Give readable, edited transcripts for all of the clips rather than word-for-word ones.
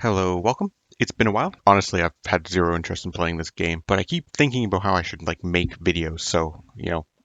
Hello, welcome. It's been a while. Honestly, I've had zero interest in playing this game, but I keep thinking about how I should make videos, so,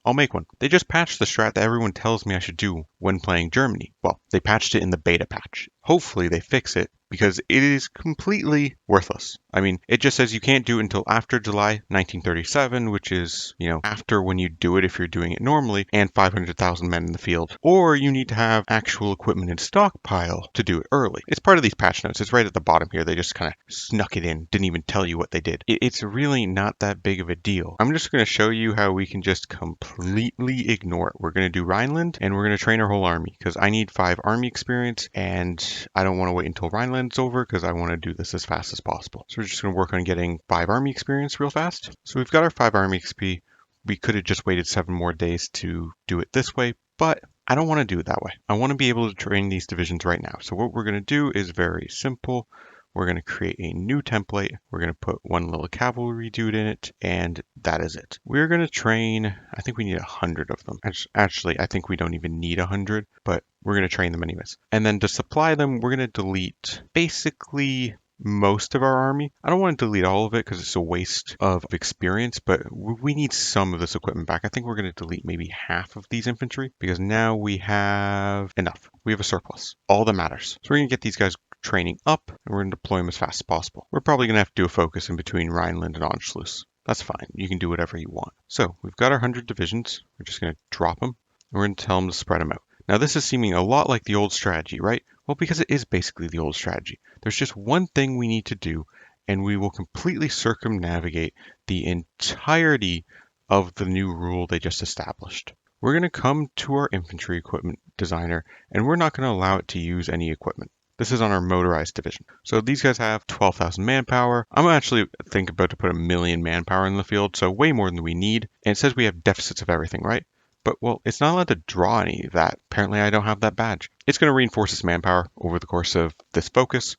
I'll make one. They just patched the strat that everyone tells me I should do when playing Germany. Well, they patched it in the beta patch. Hopefully they fix it because it is completely worthless. I mean, it just says you can't do it until after July 1937, which is, after when you do it if you're doing it normally, and 500,000 men in the field. Or you need to have actual equipment in stockpile to do it early. It's part of these patch notes. It's right at the bottom here. They just kind of snuck it in, didn't even tell you what they did. It's really not that big of a deal. I'm just going to show you how we can just completely ignore it. We're going to do Rhineland, and we're going to train our whole army, because I need 5 army experience, and I don't want to wait until Rhineland's over, because I want to do this as fast as possible. So we're just going to work on getting 5 army experience real fast. So we've got our 5 army XP. We could have just waited 7 more days to do it this way, but I don't want to do it that way. I want to be able to train these divisions right now. So what we're going to do is very simple. We're going to create a new template. We're going to put one little cavalry dude in it, and that is it. We're going to train, I think we need 100 of them. Actually, I think we don't even need 100, but we're going to train them anyways. And then to supply them, we're going to delete basically most of our army. I don't want to delete all of it because it's a waste of experience, but we need some of this equipment back. I think we're going to delete maybe half of these infantry because now we have enough. We have a surplus. All that matters. So we're going to get these guys training up and we're going to deploy them as fast as possible. We're probably going to have to do a focus in between Rhineland and Anschluss. That's fine. You can do whatever you want. So we've got our 100 divisions. We're just going to drop them and we're going to tell them to spread them out. Now this is seeming a lot like the old strategy, right? Well, because it is basically the old strategy. There's just one thing we need to do, and we will completely circumnavigate the entirety of the new rule they just established. We're going to come to our infantry equipment designer, and we're not going to allow it to use any equipment. This is on our motorized division. So these guys have 12,000 manpower. I'm actually about to put 1 million manpower in the field, so way more than we need. And it says we have deficits of everything, right? But, well, it's not allowed to draw any of that. Apparently, I don't have that badge. It's going to reinforce its manpower over the course of this focus.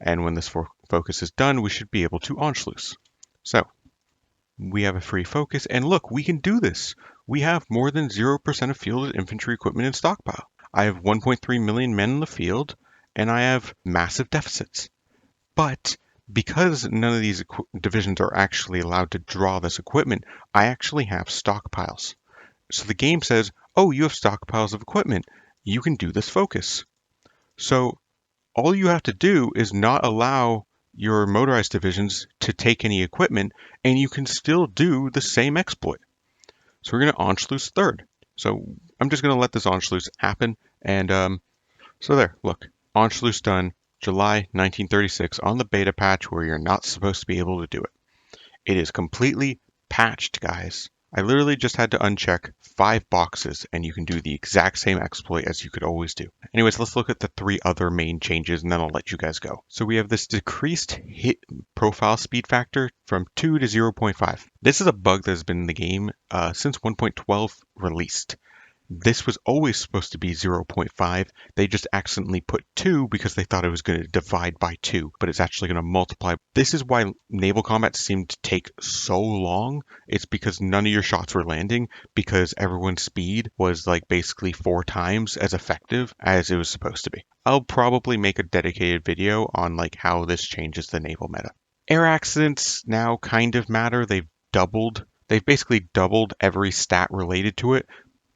And when this focus is done, we should be able to Anschluss. So, we have a free focus. And look, we can do this. We have more than 0% of fielded infantry equipment in stockpile. I have 1.3 million men in the field, and I have massive deficits. But because none of these divisions are actually allowed to draw this equipment, I actually have stockpiles. So the game says, oh, you have stockpiles of equipment. You can do this focus. So all you have to do is not allow your motorized divisions to take any equipment, and you can still do the same exploit. So we're going to Anschluss third. So I'm just going to let this Anschluss happen. And so there, look, Anschluss done July 1936 on the beta patch where you're not supposed to be able to do it. It is completely patched, guys. I literally just had to uncheck 5 boxes and you can do the exact same exploit as you could always do. Anyways, let's look at the 3 other main changes and then I'll let you guys go. So we have this decreased hit profile speed factor from 2 to 0.5. This is a bug that has been in the game since 1.12 released. This was always supposed to be 0.5. They just accidentally put 2 because they thought it was going to divide by 2, but it's actually going to multiply. This is why naval combat seemed to take so long. It's because none of your shots were landing because everyone's speed was basically 4 times as effective as it was supposed to be. I'll probably make a dedicated video on how this changes the naval meta. Air accidents now kind of matter. They've basically doubled every stat related to it.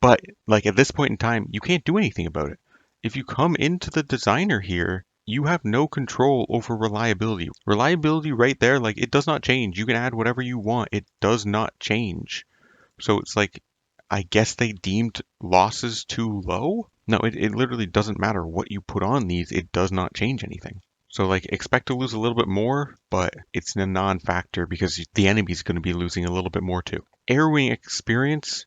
But at this point in time, you can't do anything about it. If you come into the designer here, you have no control over reliability. Reliability right there, it does not change. You can add whatever you want. It does not change. So it's I guess they deemed losses too low? No, it literally doesn't matter what you put on these. It does not change anything. So expect to lose a little bit more, but it's a non-factor because the enemy's going to be losing a little bit more too. Air wing experience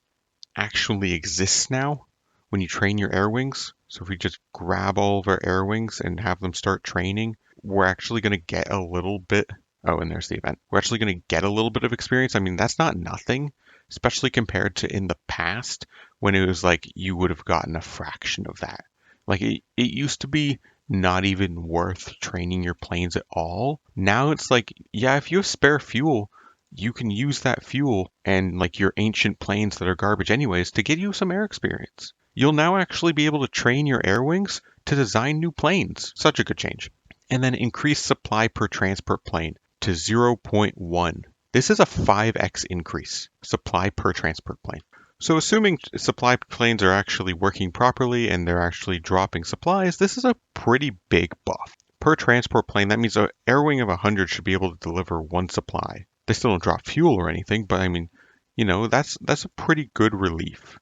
actually exists now when you train your air wings. So if we just grab all of our air wings and have them start training, we're actually going to get a little bit. Oh, and there's the event. We're actually going to get a little bit of experience. I mean, that's not nothing, especially compared to in the past when it was you would have gotten a fraction of that. It used to be not even worth training your planes at all. Now it's yeah, if you have spare fuel, you can use that fuel and your ancient planes that are garbage anyways to get you some air experience. You'll now actually be able to train your air wings to design new planes. Such a good change. And then increase supply per transport plane to 0.1. This is a 5x increase, supply per transport plane. So assuming supply planes are actually working properly and they're actually dropping supplies, this is a pretty big buff. Per transport plane, that means an air wing of 100 should be able to deliver one supply. They still don't drop fuel or anything, but I mean, that's a pretty good relief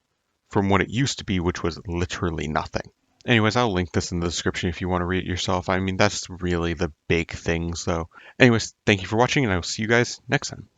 from what it used to be, which was literally nothing. Anyways, I'll link this in the description if you want to read it yourself. I mean, that's really the big things, though. Anyways, thank you for watching, and I will see you guys next time.